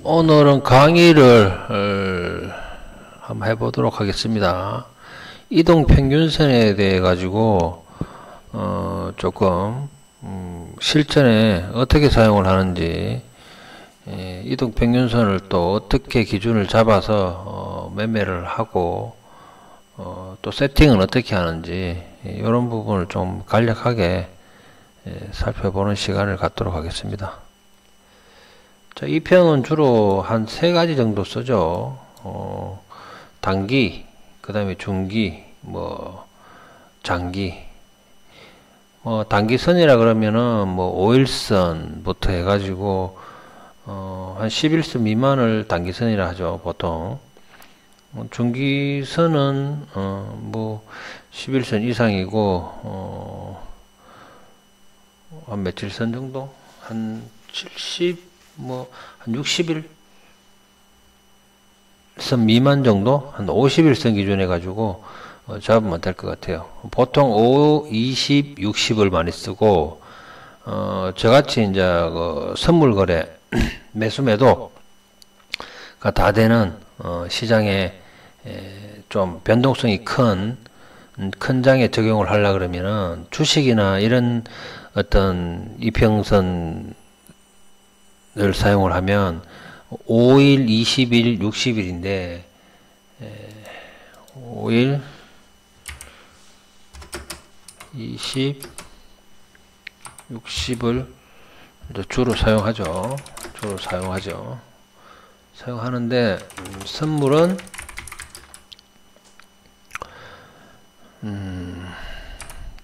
오늘은 강의를 한번 해보도록 하겠습니다. 이동평균선에 대해 가지고 조금 실전에 어떻게 사용을 하는지, 이동평균선을 또 어떻게 기준을 잡아서 매매를 하고 또 세팅은 어떻게 하는지, 이런 부분을 좀 간략하게 살펴보는 시간을 갖도록 하겠습니다. 자, 이 평은 주로 한 세 가지 정도 쓰죠. 단기, 그 다음에 중기, 장기. 단기선이라 그러면은 5일선부터 해가지고 한 11선 미만을 단기선이라 하죠, 보통. 중기선은 11선 이상이고 한 며칠 선 정도? 한 70, 한 60일 선 미만 정도? 한 50일선 기준해 가지고 잡으면 될 것 같아요. 보통 5, 20, 60을 많이 쓰고, 저같이 이제 선물 거래, 매수 매도가 다 되는 시장에 좀 변동성이 큰 장에 적용을 하려 그러면은 주식이나 이런 어떤 이평선을 사용을 하면 5일, 20일, 60일인데 5일, 20, 60을 주로 사용하죠. 사용하는데 선물은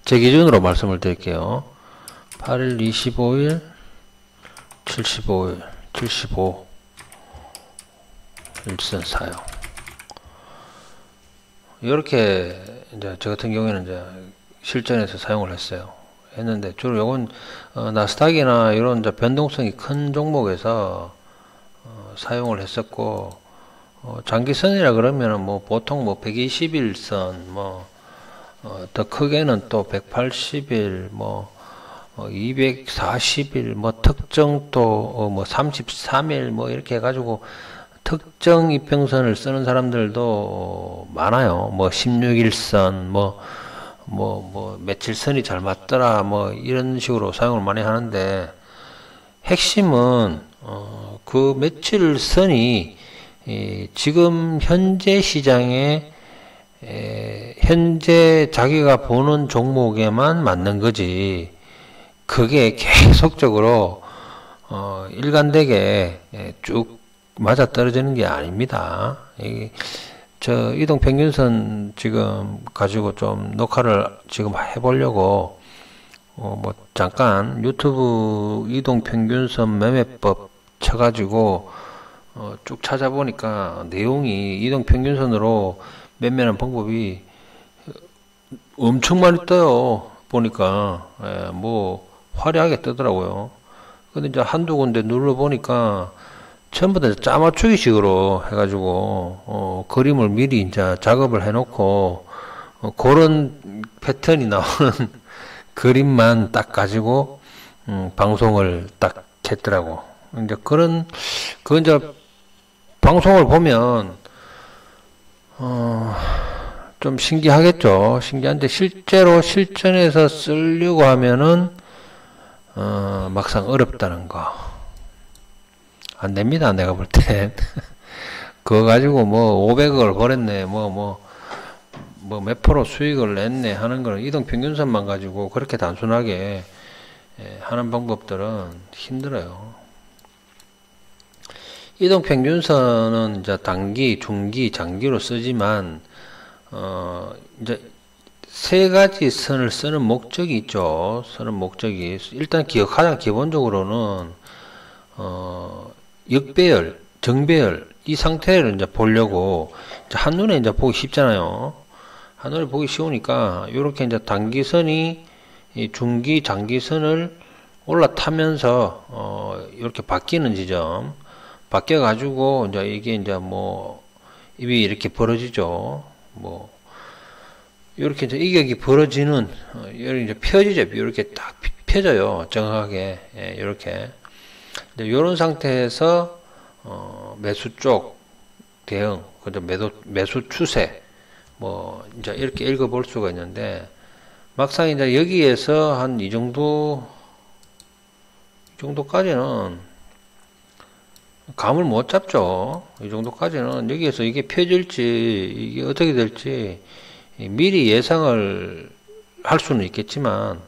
제 기준으로 말씀을 드릴게요. 8일, 25일, 75일, 75 일선 사용. 이렇게 이제 저 같은 경우에는 이제 실전에서 사용을 했는데 주로 요건 나스닥이나 이런 이제 변동성이 큰 종목에서 사용을 했었고, 장기선이라 그러면은 보통 120일선, 더 크게는 또 180일, 240일, 특정 또 33일 이렇게 해가지고 특정 이평선을 쓰는 사람들도 많아요. 16일선, 며칠 선이 잘 맞더라, 이런 식으로 사용을 많이 하는데, 핵심은 그 며칠 선이 지금 현재 시장에 현재 자기가 보는 종목에만 맞는 거지, 그게 계속적으로 일관되게 쭉 맞아 떨어지는 게 아닙니다. 저 이동평균선 지금 가지고 좀 녹화를 지금 해보려고 잠깐 유튜브 이동평균선 매매법 쳐가지고 쭉 찾아보니까 내용이 이동평균선으로 매매하는 방법이 엄청 많이 떠요. 보니까 화려하게 뜨더라고요. 근데 이제 한두 군데 눌러보니까 전부 다 짜맞추기 식으로 해가지고 그림을 미리 이제 작업을 해놓고 그런 패턴이 나오는 그림만 딱 가지고 방송을 딱 했더라고. 이제 그건 이제 방송을 보면 좀 신기하겠죠. 신기한데 실제로 실전에서 쓰려고 하면은 막상 어렵다는 거. 안 됩니다, 내가 볼 땐. 그거 가지고 500억을 벌었네, 몇 프로 수익을 냈네 하는 거는 이동평균선만 가지고 그렇게 단순하게 하는 방법들은 힘들어요. 이동평균선은 이제 단기, 중기, 장기로 쓰지만, 이제 세 가지 선을 쓰는 목적이 있죠. 일단 가장 기본적으로는, 역배열, 정배열, 이 상태를 이제 보려고, 한눈에 이제 보기 쉽잖아요. 한눈에 보기 쉬우니까, 요렇게 이제 단기선이 중기, 장기선을 올라타면서, 이렇게 바뀌는 지점, 바뀌어가지고, 이제 이게 이제 입이 이렇게 벌어지죠. 이렇게 이제 이격이 벌어지는, 이렇게 이제 펴지죠. 이렇게 딱 펴져요. 정확하게. 이렇게. 이런 상태에서 매수 쪽 대응, 그죠? 매수 추세, 뭐, 이제 이렇게 읽어볼 수가 있는데, 막상 이제 여기에서 한 이 정도까지는 감을 못 잡죠. 이 정도까지는 여기에서 이게 펴질지, 이게 어떻게 될지 미리 예상을 할 수는 있겠지만,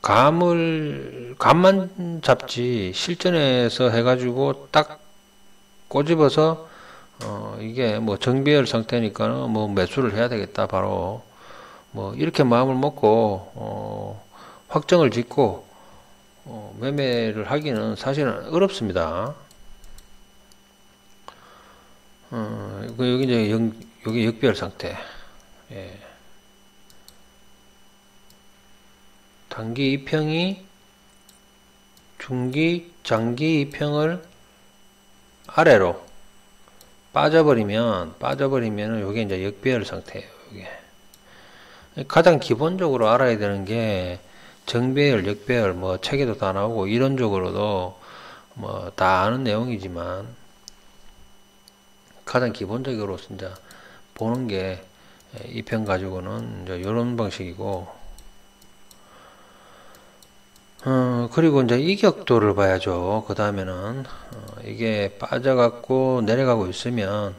감만 잡지, 실전에서 해가지고 딱 꼬집어서, 이게 뭐 정배열 상태니까는 뭐 매수를 해야 되겠다, 바로. 뭐 이렇게 마음을 먹고, 확정을 짓고, 매매를 하기는 사실은 어렵습니다. 여기 이제 여기 역배열 상태. 예. 단기 2평이 중기, 장기 2평을 아래로 빠져버리면 요게 이제 역배열 상태예요. 요게. 가장 기본적으로 알아야 되는 게 정배열, 역배열, 뭐 책에도 다 나오고 이론적으로도 뭐 다 아는 내용이지만 가장 기본적으로 진짜 보는 게 이 편 가지고는 이제 이런 방식이고, 그리고 이제 이격도를 봐야죠. 그 다음에는 이게 빠져갖고 내려가고 있으면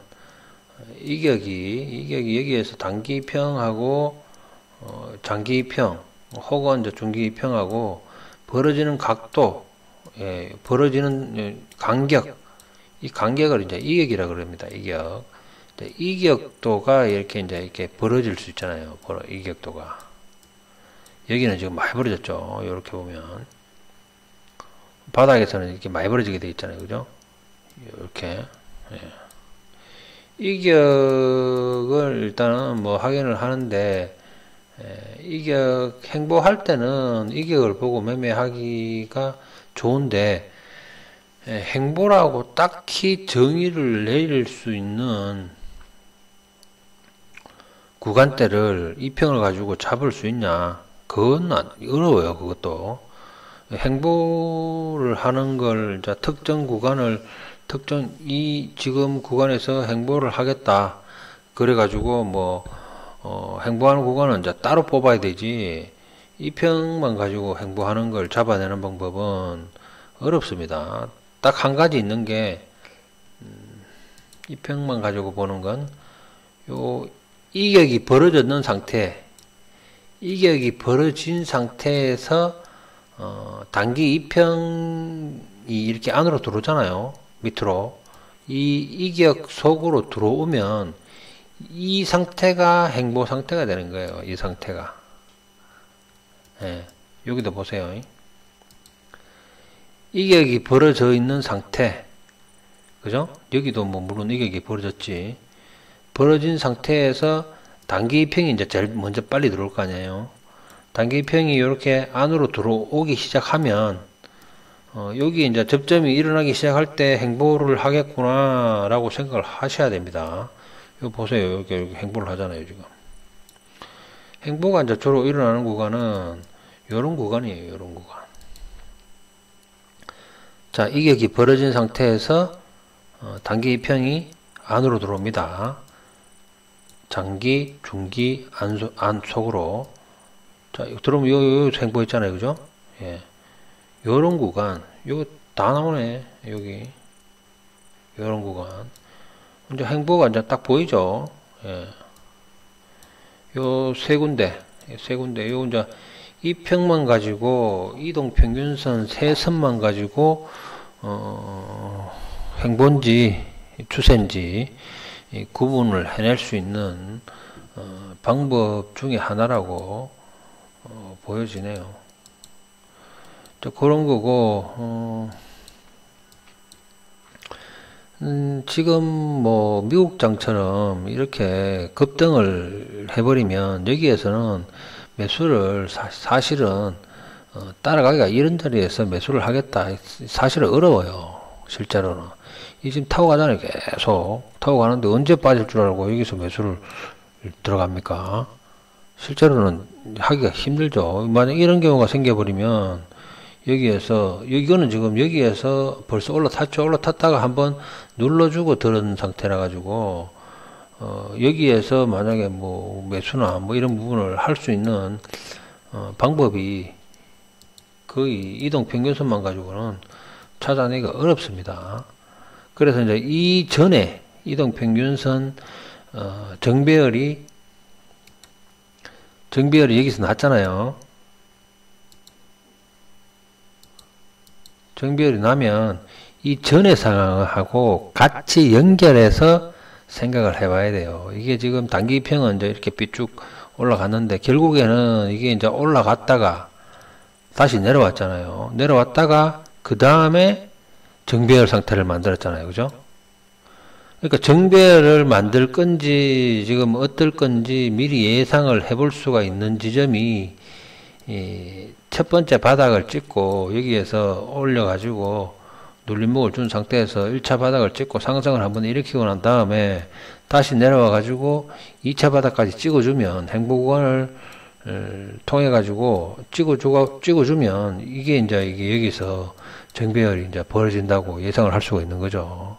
이격이 여기에서 단기 2평하고 장기 2평 혹은 이제 중기 2평하고 벌어지는 각도, 예, 벌어지는 간격, 이 간격을 이제 이격이라 그럽니다. 이격. 이격도가 이렇게 벌어질 수 있잖아요. 이격도가. 여기는 지금 많이 벌어졌죠. 이렇게 보면. 바닥에서는 이렇게 많이 벌어지게 되어 있잖아요. 그죠? 이렇게. 예. 이격을 일단은 뭐 확인을 하는데, 이격 행보할 때는 이격을 보고 매매하기가 좋은데, 행보라고 딱히 정의를 내릴 수 있는 구간대를 2평을 가지고 잡을 수 있냐? 그건 어려워요. 그것도. 행보를 하는 걸, 자, 특정 구간을, 지금 구간에서 행보를 하겠다. 그래가지고, 뭐, 행보하는 구간은 이제 따로 뽑아야 되지. 2평만 가지고 행보하는 걸 잡아내는 방법은 어렵습니다. 딱 한 가지 있는 게, 2평만 가지고 보는 건, 이격이 벌어졌는 상태, 이격이 벌어진 상태에서 단기 2평이 이렇게 안으로 들어오잖아요. 밑으로. 이 이격 속으로 들어오면 이 상태가 행보 상태가 되는 거예요. 이 상태가. 예, 여기도 보세요. 이격이 벌어져 있는 상태. 그죠? 여기도 뭐 물론 이격이 벌어졌지. 벌어진 상태에서 단기 2평이 이제 제일 먼저 빨리 들어올 거 아니에요. 단기 2평이 이렇게 안으로 들어오기 시작하면, 여기 이제 접점이 일어나기 시작할 때 행보를 하겠구나, 라고 생각을 하셔야 됩니다. 여기 보세요. 여기 행보를 하잖아요, 지금. 행보가 이제 주로 일어나는 구간은, 요런 구간이에요, 요런 구간. 자, 이격이 벌어진 상태에서, 단기 2평이 안으로 들어옵니다. 장기, 중기, 안 속으로. 자, 들어오면 요 행보 있잖아요. 그죠? 예. 요런 구간, 요거 다 나오네. 여기. 요런 구간. 이제 행보가 이제 딱 보이죠? 예. 요 세 군데. 요 이제 이 평만 가지고, 이동 평균선 세 선만 가지고, 행보인지, 추세인지, 이 구분을 해낼 수 있는 방법 중에 하나라고 보여지네요. 그런 거고, 지금 뭐 미국장처럼 이렇게 급등을 해버리면 여기에서는 매수를 사실은 따라가기가 이런 자리에서 매수를 하겠다. 사실은 어려워요. 실제로는. 이 지금 타고 가잖아요. 계속 타고 가는데 언제 빠질 줄 알고 여기서 매수를 들어갑니까? 실제로는 하기가 힘들죠. 만약 이런 경우가 생겨버리면 여기에서, 이거는 지금 여기에서 벌써 올라탔죠. 올라탔다가 한번 눌러주고 들은 상태라 가지고, 여기에서 만약에 뭐 매수나 뭐 이런 부분을 할 수 있는, 방법이 거의 이동평균선만 가지고는 찾아내기가 어렵습니다. 그래서 이제 이전에 이동평균선, 정배열이 여기서 났잖아요. 정배열이 나면 이 전의 상황하고 같이 연결해서 생각을 해봐야 돼요. 이게 지금 단기평은 이제 이렇게 삐쭉 올라갔는데 결국에는 이게 이제 올라갔다가 다시 내려왔잖아요. 내려왔다가 그 다음에 정배열 상태를 만들었잖아요. 그죠? 그러니까 정배열을 만들 건지 지금 어떨 건지 미리 예상을 해볼 수가 있는 지점이 첫 번째 바닥을 찍고 여기에서 올려가지고 눌림목을 준 상태에서 1차 바닥을 찍고 상승을 한번 일으키고 난 다음에 다시 내려와 가지고 2차 바닥까지 찍어주면 행보구간을 통해 가지고 찍어주면 이게 여기서 정배열이 이제 벌어진다고 예상을 할 수가 있는 거죠.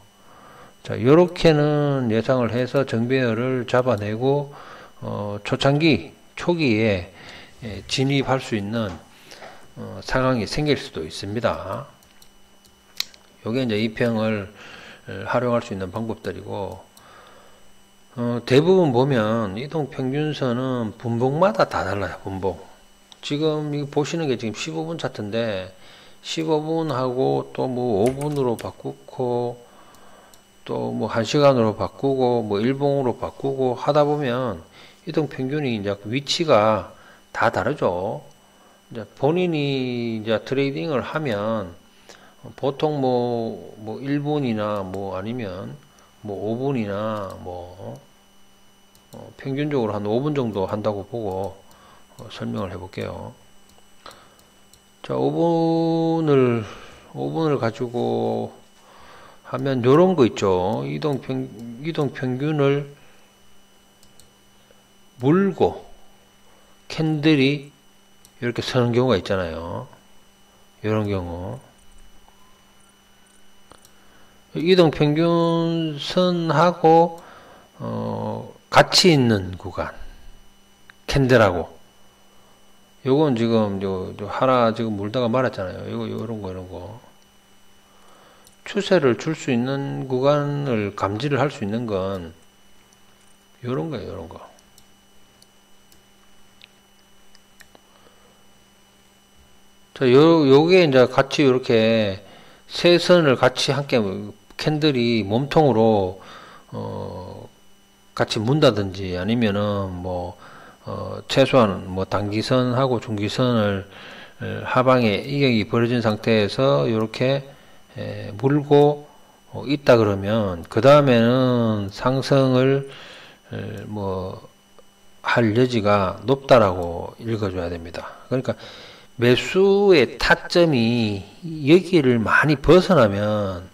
자, 요렇게는 예상을 해서 정배열을 잡아내고 초기에 진입할 수 있는 상황이 생길 수도 있습니다. 요게 이제 이평을 활용할 수 있는 방법들이고, 대부분 보면 이동평균선은 분봉마다 다 달라요. 분봉. 지금 이거 보시는 게 지금 15분 차트인데 15분하고 또 뭐 5분으로 바꾸고 또 뭐 1시간으로 바꾸고 뭐 1봉으로 바꾸고 하다 보면 이동평균이 이제 위치가 다 다르죠. 이제 본인이 이제 트레이딩을 하면 보통 뭐 1분이나 뭐 아니면 뭐 5분이나 뭐 평균적으로 한 5분 정도 한다고 보고 설명을 해 볼게요. 자, 5분을 가지고 하면 요런 거 있죠. 이동평균을 물고 캔들이 이렇게 서는 경우가 있잖아요. 요런 경우. 이동평균선하고 같이 있는 구간 캔들하고 요건 지금 요 하나 지금 물다가 말았잖아요. 이런 거 추세를 줄 수 있는 구간을 감지를 할 수 있는 건 요런 거예요. 요런 거. 자, 요게 이제 같이 이렇게 세 선을 같이 함께 캔들이 몸통으로 같이 문다든지 아니면은 뭐 최소한 뭐 단기선하고 중기선을 하방에 이격이 벌어진 상태에서 이렇게 물고 있다 그러면 그 다음에는 상승을 뭐 할 여지가 높다라고 읽어줘야 됩니다. 그러니까 매수의 타점이 여기를 많이 벗어나면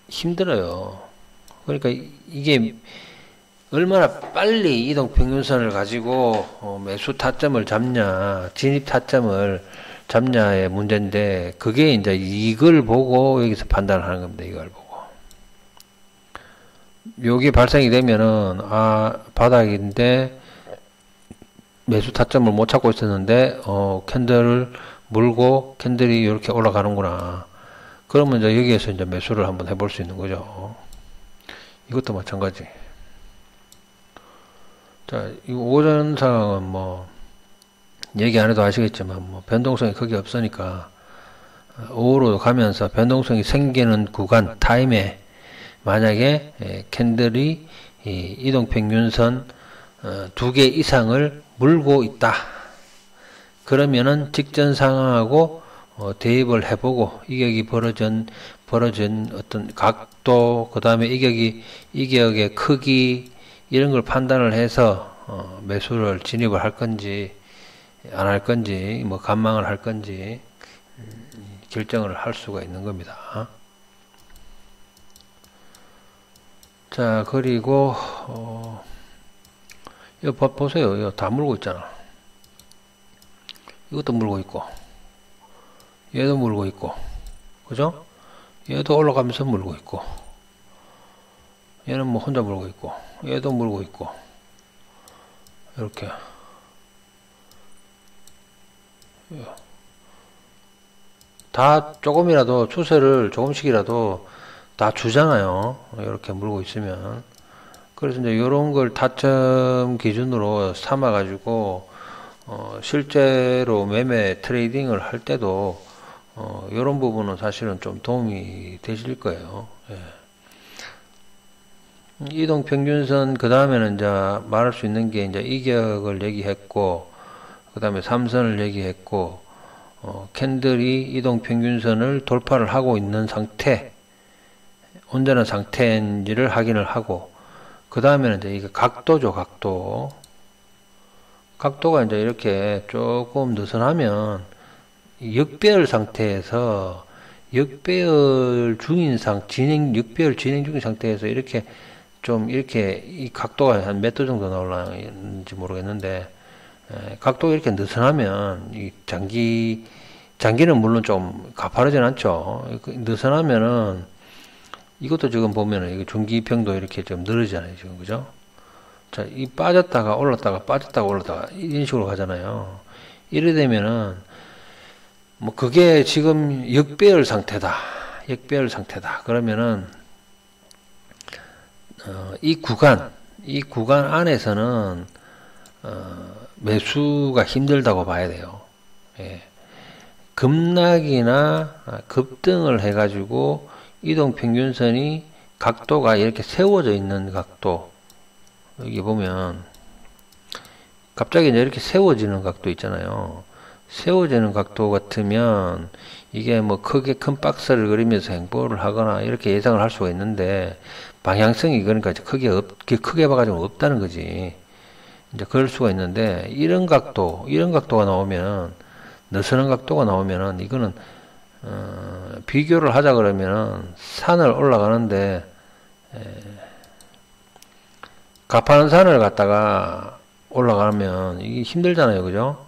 힘들어요. 그러니까 이게 얼마나 빨리 이동평균선을 가지고 매수 타점을 잡냐, 진입 타점을 잡냐의 문제인데, 그게 이제 이걸 보고 여기서 판단을 하는 겁니다. 이걸 보고. 여기 발생이 되면은, 바닥인데, 매수 타점을 못 찾고 있었는데, 캔들을 물고, 캔들이 이렇게 올라가는구나. 그러면 이제 여기에서 이제 매수를 한번 해볼 수 있는 거죠. 이것도 마찬가지. 자, 이 오전 상황은 뭐, 얘기 안 해도 아시겠지만, 뭐, 변동성이 크게 없으니까, 오후로 가면서 변동성이 생기는 구간, 타임에, 만약에, 캔들이, 이동평균선, 2개 이상을 물고 있다. 그러면은 직전 상황하고, 대입을 해보고, 이격이 벌어진 어떤 각도, 그 다음에 이격의 크기, 이런 걸 판단을 해서, 매수를 진입을 할 건지, 안 할 건지, 뭐, 관망을 할 건지, 결정을 할 수가 있는 겁니다. 자, 그리고, 이거 보세요. 이거 다 물고 있잖아. 이것도 물고 있고. 얘도 물고 있고, 그죠? 얘도 올라가면서 물고 있고, 얘는 뭐 혼자 물고 있고, 얘도 물고 있고, 이렇게. 다 조금이라도 추세를 조금씩이라도 다 주잖아요. 이렇게 물고 있으면. 그래서 이제 이런 걸 타점 기준으로 삼아 가지고 실제로 매매 트레이딩을 할 때도 이런 부분은 사실은 좀 도움이 되실 거예요. 예. 이동 평균선 그 다음에는 이제 말할 수 있는 게 이제 이격을 얘기했고, 그 다음에 삼선을 얘기했고, 캔들이 이동 평균선을 돌파를 하고 있는 상태, 온전한 상태인지를 확인을 하고, 그 다음에는 이제 이게 각도죠, 각도. 각도가 이제 이렇게 조금 느슨하면 역배열 상태에서 역배열 중인 역배열 진행 중인 상태에서 이렇게 좀 이렇게 이 각도가 한 몇 도 정도 나올는지 모르겠는데, 각도가 이렇게 느슨하면 이 장기는 물론 좀 가파르진 않죠. 느슨하면은 이것도 지금 보면은 이게 중기평도 이렇게 좀 늘어지잖아요, 지금. 그죠? 자, 이 빠졌다가 올랐다가 빠졌다가 올랐다가 이런 식으로 가잖아요. 이래 되면은 뭐 그게 지금 역배열 상태다. 역배열 상태다. 그러면은 이 구간 안에서는 매수가 힘들다고 봐야 돼요. 예. 급락이나 급등을 해가지고 이동평균선이 각도가 이렇게 세워져 있는 각도, 여기 보면 갑자기 이제 이렇게 세워지는 각도 있잖아요. 세워지는 각도 같으면 이게 뭐 크게 큰 박스를 그리면서 행보를 하거나 이렇게 예상을 할 수가 있는데, 방향성이 그러니까 크게 봐가지고 없다는 거지. 이제 그럴 수가 있는데, 이런 각도가 나오면, 느슨한 각도가 나오면은, 이거는, 비교를 하자 그러면은, 산을 올라가는데, 가파른 산을 갖다가 올라가면, 이게 힘들잖아요. 그죠?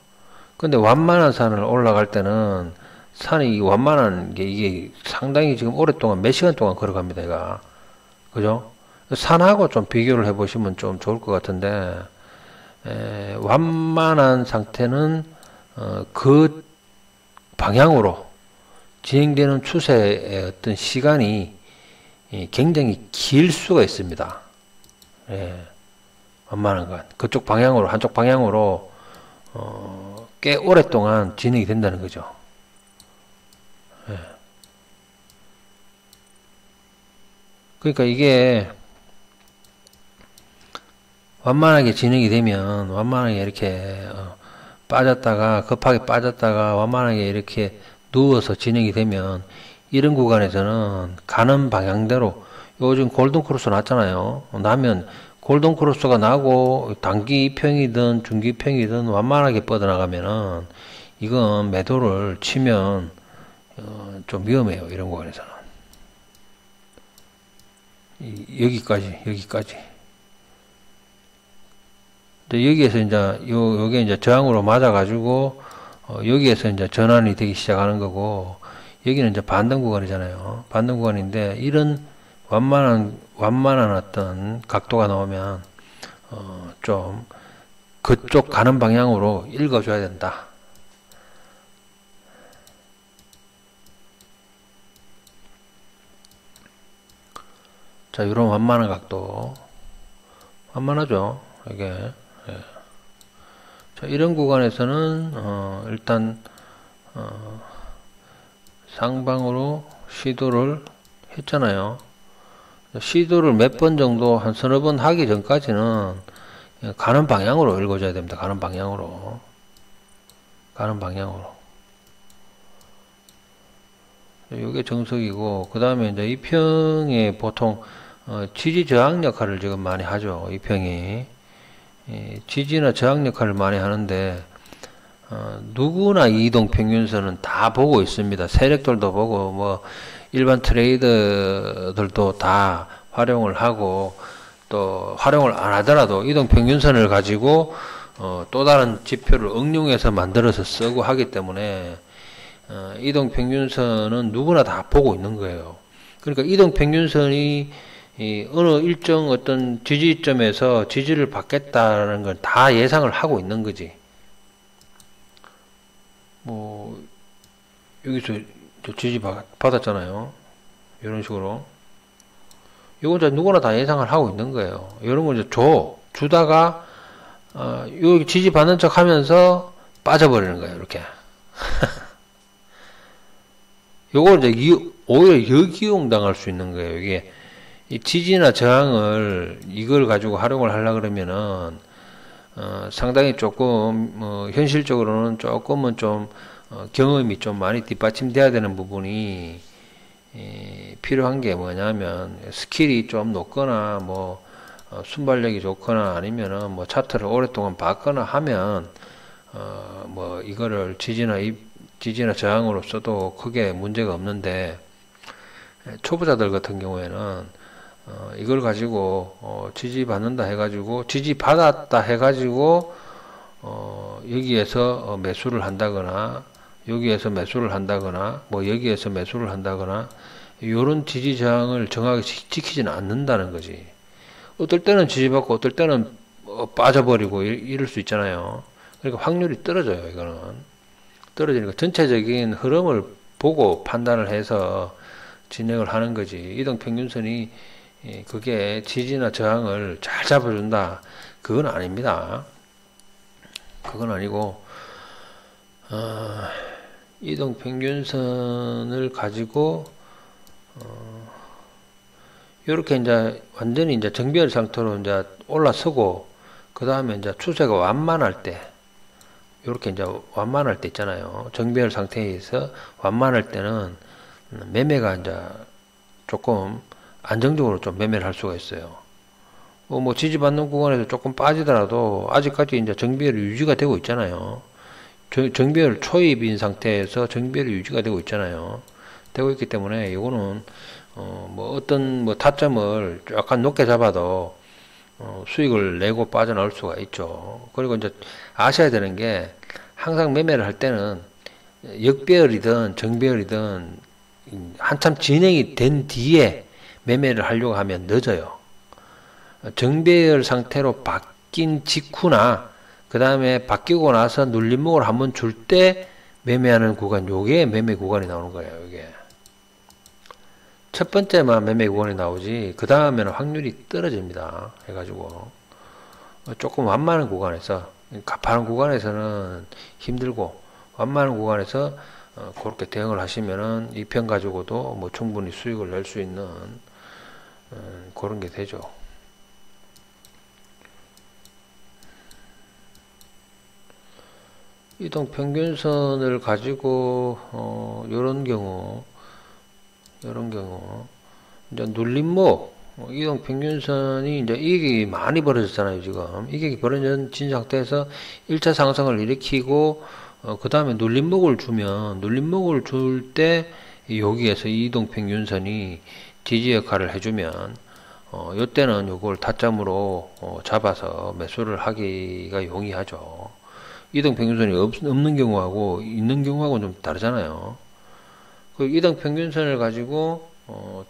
근데 완만한 산을 올라갈 때는, 산이 완만한 게 이게 상당히 지금 오랫동안, 몇 시간 동안 걸어갑니다, 얘가. 그죠? 산하고 좀 비교를 해보시면 좀 좋을 것 같은데, 완만한 상태는 그 방향으로 진행되는 추세의 어떤 시간이 굉장히 길 수가 있습니다. 완만한 것, 그쪽 방향으로, 한쪽 방향으로 꽤 오랫동안 진행이 된다는 거죠. 그러니까 이게 완만하게 진행이 되면, 완만하게 이렇게 급하게 빠졌다가 완만하게 이렇게 누워서 진행이 되면, 이런 구간에서는 가는 방향대로, 요즘 골든크로스 났잖아요. 나면 골든크로스가 나고 단기평이든 중기평이든 완만하게 뻗어나가면은 이건 매도를 치면 좀 위험해요, 이런 구간에서는. 여기까지. 근데 여기에서 이제 요게 이제 저항으로 맞아가지고 여기에서 이제 전환이 되기 시작하는 거고, 여기는 이제 반등 구간이잖아요. 반등 구간인데, 이런 완만한 어떤 각도가 나오면 좀 그쪽 가는 방향으로 읽어줘야 된다. 자, 이런 완만한 각도. 완만하죠, 이게. 예. 자, 이런 구간에서는, 일단, 상방으로 시도를 했잖아요. 시도를 몇 번 정도, 한 서너 번 하기 전까지는 가는 방향으로 읽어줘야 됩니다. 가는 방향으로. 이게 정석이고, 그 다음에 이제 이 평에 보통 지지 저항 역할을 지금 많이 하죠. 이 평이 지지나 저항 역할을 많이 하는데, 누구나 이동 평균선은 다 보고 있습니다. 세력들도 보고, 뭐 일반 트레이더들도 다 활용을 하고, 또 활용을 안 하더라도 이동 평균선을 가지고 또 다른 지표를 응용해서 만들어서 쓰고 하기 때문에 이동평균선은 누구나 다 보고 있는 거예요. 그러니까 이동평균선이 어느 일정 어떤 지지점에서 지지를 받겠다는 걸 다 예상을 하고 있는 거지. 뭐 여기서 지지 받았잖아요. 이런 식으로. 이건 이제 누구나 다 예상을 하고 있는 거예요. 이런 걸 이제 주다가 여기 지지 받는 척 하면서 빠져버리는 거예요. 이렇게. 요걸 이제 오히려 역이용 당할 수 있는 거예요. 이게 이 지지나 저항을 이걸 가지고 활용을 하려 그러면은 상당히 조금 현실적으로는 조금은 좀 경험이 좀 많이 뒷받침돼야 되는 부분이 필요한 게 뭐냐면 스킬이 좀 높거나 뭐 순발력이 좋거나 아니면은 뭐 차트를 오랫동안 봤거나 하면 뭐 이거를 지지나 저항으로 써도 크게 문제가 없는데 초보자들 같은 경우에는 이걸 가지고 지지받는다 해가지고 지지받았다 해가지고 여기에서 매수를 한다거나 여기에서 매수를 한다거나 뭐 여기에서 매수를 한다거나 요런 지지 저항을 정확히 지키지는 않는다는 거지. 어떨 때는 지지받고 어떨 때는 빠져버리고 이럴 수 있잖아요. 그러니까 확률이 떨어져요. 이거는 떨어지니까 전체적인 흐름을 보고 판단을 해서 진행을 하는 거지. 이동평균선이 그게 지지나 저항을 잘 잡아준다. 그건 아닙니다. 그건 아니고 이동평균선을 가지고 이렇게 이제 완전히 이제 정비열 상태로 이제 올라서고 그 다음에 이제 추세가 완만할 때 이렇게 이제 완만할 때 있잖아요. 정비열 상태에서 완만할 때는 매매가 이제 조금 안정적으로 좀 매매를 할 수가 있어요. 뭐 지지받는 구간에서 조금 빠지더라도 아직까지 이제 정비열이 유지가 되고 있잖아요. 정비열 초입인 상태에서 정비열이 유지가 되고 있잖아요. 되고 있기 때문에 이거는 뭐 어떤 뭐 타점을 약간 높게 잡아도 수익을 내고 빠져나올 수가 있죠. 그리고 이제 아셔야 되는 게 항상 매매를 할 때는 역배열이든 정배열이든 한참 진행이 된 뒤에 매매를 하려고 하면 늦어요. 정배열 상태로 바뀐 직후나 그 다음에 바뀌고 나서 눌림목을 한번 줄 때 매매하는 구간, 요게 매매 구간이 나오는 거예요. 이게 첫 번째만 매매 구간이 나오지 그 다음에는 확률이 떨어집니다. 해가지고 조금 완만한 구간에서 가파른 구간에서는 힘들고 완만한 구간에서 그렇게 대응을 하시면은 이 편 가지고도 뭐 충분히 수익을 낼 수 있는 그런 게 되죠. 이동평균선을 가지고 요런 경우 이제 눌림목 이동평균선이 이제 이익이 많이 벌어졌잖아요. 지금 이익이 벌어진 상태에서 1차 상승을 일으키고 그 다음에 눌림목을 줄 때 여기에서 이동평균선이 지지 역할을 해주면 요때는 요걸 타점으로 잡아서 매수를 하기가 용이하죠. 이동평균선이 없는 경우하고 있는 경우하고는 좀 다르잖아요. 그 이동평균선을 가지고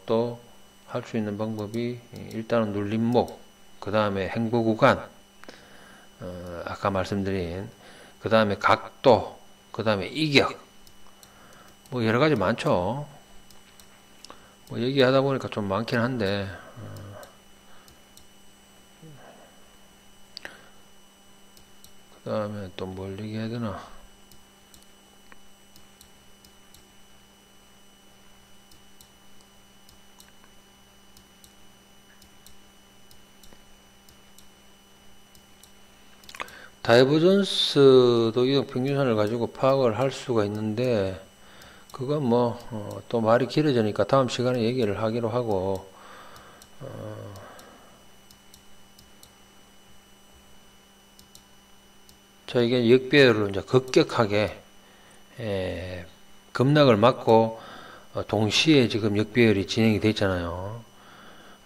또 할 수 있는 방법이 일단은 눌림목, 그 다음에 행보구간, 아까 말씀드린 그 다음에 각도, 그 다음에 이격, 뭐 여러가지 많죠. 뭐 얘기하다 보니까 좀 많긴 한데 그 다음에 또 뭘 얘기해야 되나. 다이버전스도 이동평균선을 가지고 파악을 할 수가 있는데 그건 뭐 또 말이 길어지니까 다음 시간에 얘기를 하기로 하고 자 이게 역배열로 이제 급격하게 급락을 맞고 동시에 지금 역배열이 진행이 되어 있잖아요.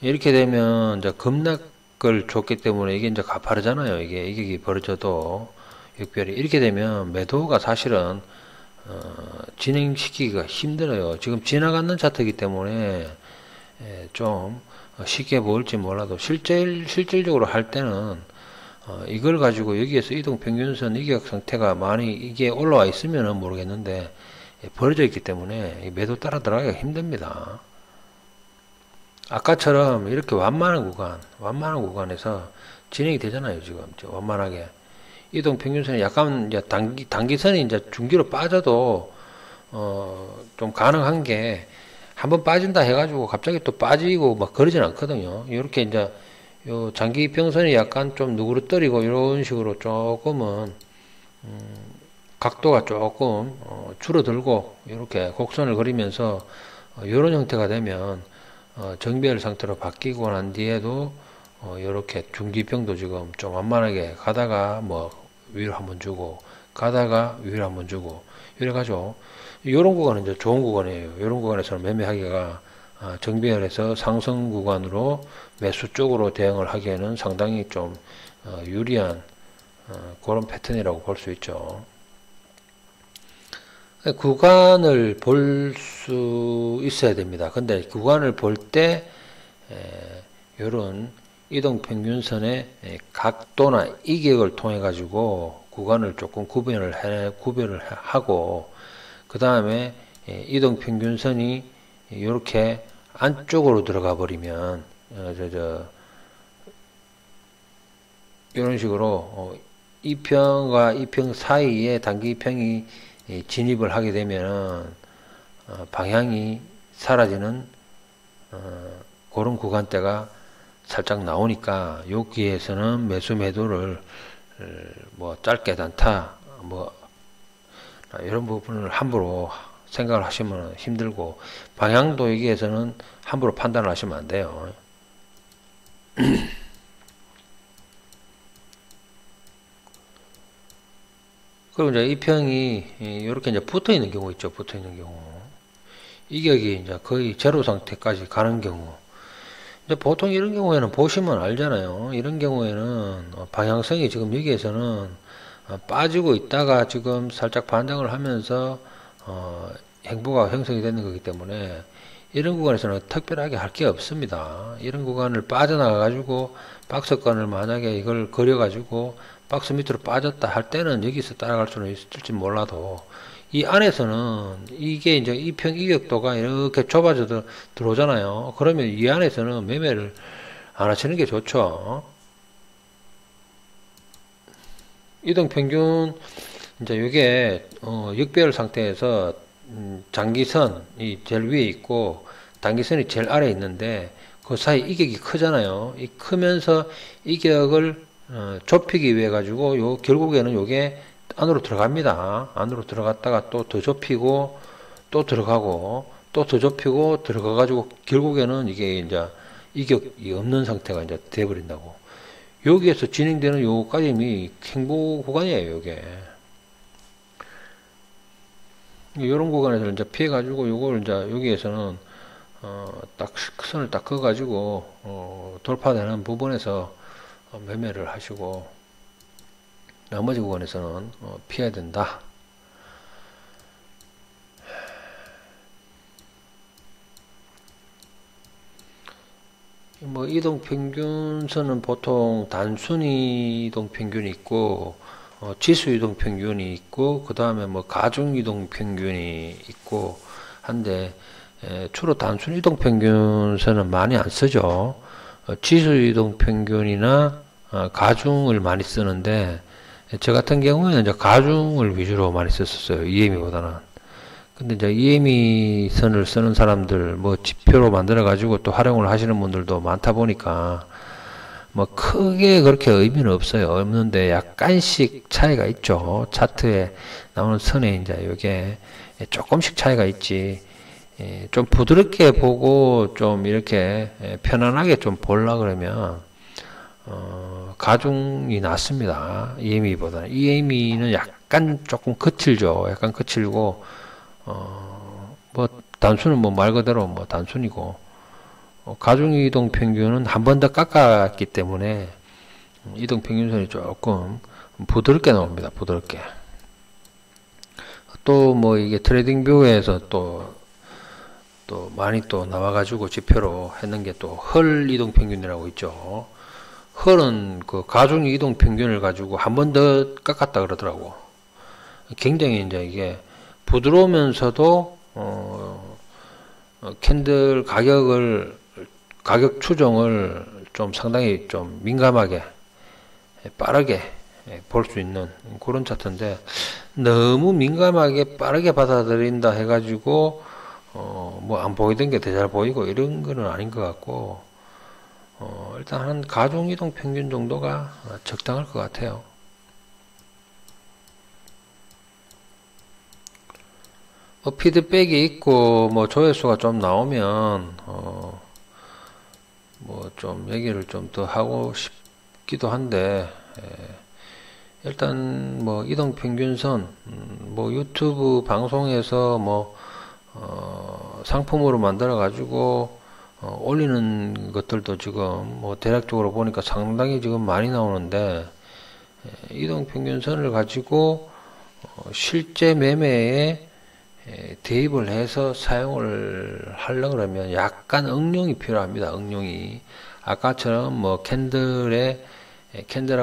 이렇게 되면 이제 급락을 줬기 때문에 이게 이제 가파르잖아요. 이게 이격이 벌어져도 역배열이 이렇게 되면 매도가 사실은 진행시키기가 힘들어요. 지금 지나가는 차트이기 때문에 좀 쉽게 보일지 몰라도 실질적으로 할 때는 이걸 가지고 여기에서 이동평균선 이격 상태가 많이 이게 올라와 있으면은 모르겠는데 벌어져 있기 때문에 매도 따라 들어가기가 힘듭니다. 아까처럼 이렇게 완만한 구간에서 진행이 되잖아요. 지금 완만하게 이동평균선이 약간 이제 단기선이 이제 중기로 빠져도 좀 가능한 게 한번 빠진다 해가지고 갑자기 또 빠지고 막 그러진 않거든요. 이렇게 이제 요 장기 평선이 약간 좀 누그러뜨리고 이런 식으로 조금은 각도가 조금 줄어들고 이렇게 곡선을 그리면서 이런 형태가 되면 정배열 상태로 바뀌고 난 뒤에도 이렇게 중기평도 지금 좀 완만하게 가다가 뭐 위로 한번 주고 가다가 위로 한번 주고 이래가지고 이런 구간은 이제 좋은 구간이에요. 이런 구간에서는 매매하기가 정배열에서 상승 구간으로 매수 쪽으로 대응을 하기에는 상당히 좀 유리한 그런 패턴이라고 볼 수 있죠. 구간을 볼 수 있어야 됩니다. 근데 구간을 볼 때 이런 이동평균선의 각도나 이격을 통해 가지고 구간을 조금 구별을 하고 그 다음에 이동평균선이 이렇게 안쪽으로 들어가 버리면 이런 식으로 이평과 이평 사이에 단기평이 진입을 하게 되면 방향이 사라지는 그런 구간대가 살짝 나오니까 여기에서는 매도를 뭐 짧게 단타 뭐 이런 부분을 함부로 생각을 하시면 힘들고 방향도 여기에서는 함부로 판단을 하시면 안 돼요. 그리고 이제 이평이 이렇게 이제 붙어 있는 경우 있죠. 붙어 있는 경우. 이격이 이제 거의 제로 상태까지 가는 경우. 이제 보통 이런 경우에는 보시면 알잖아요. 이런 경우에는 방향성이 지금 여기에서는 빠지고 있다가 지금 살짝 반등을 하면서 행보가 형성이 되는 거기 때문에 이런 구간에서는 특별하게 할 게 없습니다. 이런 구간을 빠져나가 가지고 박스권을 만약에 이걸 그려 가지고 박스 밑으로 빠졌다 할 때는 여기서 따라갈 수는 있을지 몰라도 이 안에서는 이게 이제 이평 이격도가 이렇게 좁아져 들어오잖아요. 그러면 이 안에서는 매매를 안 하시는 게 좋죠. 이동평균 이제 이게 역배열 상태에서 장기선이 제일 위에 있고 단기선이 제일 아래에 있는데 그 사이 이격이 크잖아요. 이 크면서 이격을 좁히기 위해 가지고 결국에는 요게 안으로 들어갑니다. 안으로 들어갔다가 또 더 좁히고 또 들어가고 또 더 좁히고 들어가 가지고 결국에는 이게 이제 이격이 없는 상태가 이제 돼 버린다고. 여기에서 진행되는 요까지 행보 구간이에요, 요게. 이런 구간에서 이제 피해 가지고 요걸 이제 여기에서는 딱 선을 딱 그어 가지고 돌파되는 부분에서 매매를 하시고 나머지 구간에서는 피해야 된다. 뭐 이동평균선은 보통 단순히 이동평균이 있고 지수 이동평균이 있고 그 다음에 뭐 가중 이동평균이 있고 한데 주로 단순 이동평균선은 많이 안 쓰죠. 지수 이동평균이나 가중을 많이 쓰는데 저 같은 경우에는 이제 가중을 위주로 많이 썼었어요. EME보다는. 근데 이제 EME 선을 쓰는 사람들, 뭐 지표로 만들어 가지고 또 활용을 하시는 분들도 많다 보니까 뭐 크게 그렇게 의미는 없어요. 없는데 약간씩 차이가 있죠. 차트에 나오는 선에 이제 이게 조금씩 차이가 있지. 좀 부드럽게 보고 좀 이렇게 편안하게 좀 보려 그러면 가중이 낫습니다. EME보다는. EME는 약간 조금 거칠죠. 약간 거칠고 뭐 단순은 뭐 말 그대로 뭐 단순이고 가중 이동 평균은 한 번 더 깎았기 때문에 이동 평균선이 조금 부드럽게 나옵니다. 부드럽게. 또 뭐 이게 트레이딩 뷰에서 또 많이 또 나와가지고 지표로 했는 게 또 헐 이동 평균이라고 있죠. 헐은 그 가중 이동 평균을 가지고 한 번 더 깎았다 그러더라고. 굉장히 이제 이게 부드러우면서도 캔들 가격 추정을 좀 상당히 좀 민감하게 빠르게 볼 수 있는 그런 차트인데, 너무 민감하게 빠르게 받아들인다 해가지고 뭐 안 보이던 게 더 잘 보이고 이런 거는 아닌 것 같고, 일단 한 가중 이동 평균 정도가 적당할 것 같아요. 피드백이 있고 뭐 조회수가 좀 나오면 뭐 좀 얘기를 좀 더 하고 싶기도 한데, 일단 뭐 이동평균선, 뭐 유튜브 방송에서 뭐 상품으로 만들어 가지고 올리는 것들도 지금 뭐 대략적으로 보니까 상당히 지금 많이 나오는데, 이동평균선을 가지고 실제 매매에 대입을 해서 사용을 하려고 그러면 약간 응용이 필요합니다. 응용이. 아까처럼 뭐 캔들하고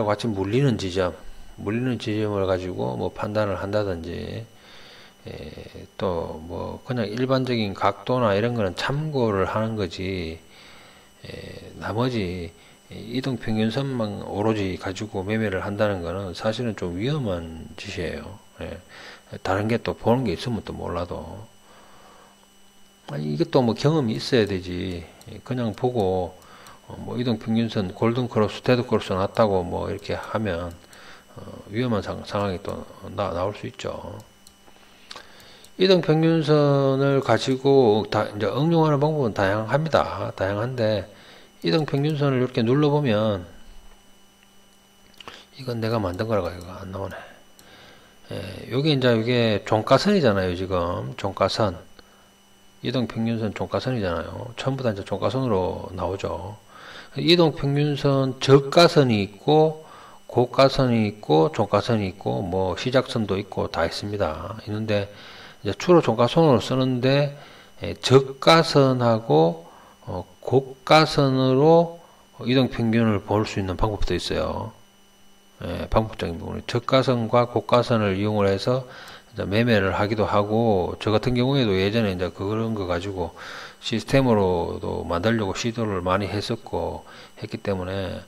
같이 물리는 지점을 가지고 뭐 판단을 한다든지, 또 뭐 그냥 일반적인 각도나 이런 거는 참고를 하는 거지, 나머지 이동평균선만 오로지 가지고 매매를 한다는 거는 사실은 좀 위험한 짓이에요. 다른 게 또 보는 게 있으면 또 몰라도, 아니 이것도 뭐 경험이 있어야 되지. 그냥 보고 뭐 이동평균선 골든크로스 데드크로스 났다고 뭐 이렇게 하면 위험한 상황이 또 나올 수 있죠. 이동평균선을 가지고 이제 응용하는 방법은 다양한데, 이동평균선을 이렇게 눌러보면, 이건 내가 만든 거라고 이거 안 나오네. 이게 종가선이잖아요. 지금 종가선, 이동평균선 종가선이잖아요. 전부 다 이제 종가선으로 나오죠. 이동평균선 저가선이 있고 고가선이 있고 종가선이 있고 뭐 시작선도 있고 다 있습니다. 있는데 이제 주로 종가선으로 쓰는데, 저가선하고 고가선으로 이동평균을 볼 수 있는 방법도 있어요. 방법적인 부분이 저가선과 고가선을 이용을 해서 이제 매매를 하기도 하고, 저 같은 경우에도 예전에 이제 그런 거 가지고 시스템으로도 만들려고 시도를 많이 했었고 했기 때문에,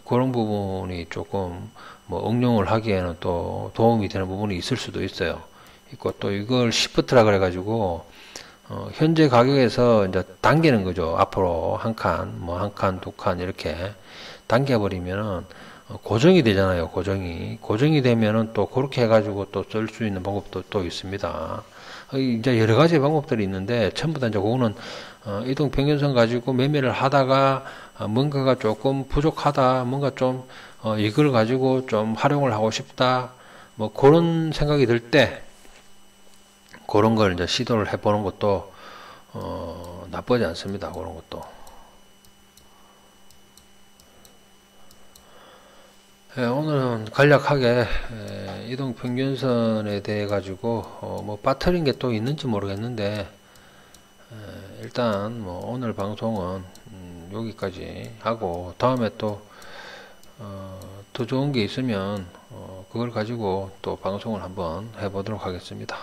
그런 부분이 조금 뭐 응용을 하기에는 또 도움이 되는 부분이 있을 수도 있어요. 있고, 또 이걸 시프트라 그래 가지고 현재 가격에서 이제 당기는 거죠. 앞으로 한 칸, 두 칸 이렇게 당겨버리면은 고정이 되잖아요. 고정이 되면은 또 그렇게 해가지고 또 쓸 수 있는 방법도 또 있습니다. 이제 여러 가지 방법들이 있는데, 전부 다 이제 그거는 이동평균선 가지고 매매를 하다가 뭔가가 조금 부족하다, 뭔가 좀 이걸 가지고 좀 활용을 하고 싶다, 뭐 그런 생각이 들 때 그런 걸 이제 시도를 해보는 것도 나쁘지 않습니다. 그런 것도. 오늘은 간략하게 이동평균선에 대해 가지고 뭐 빠뜨린 게 또 있는지 모르겠는데, 일단 뭐 오늘 방송은 여기까지 하고, 다음에 또 더 좋은 게 있으면 그걸 가지고 또 방송을 한번 해보도록 하겠습니다.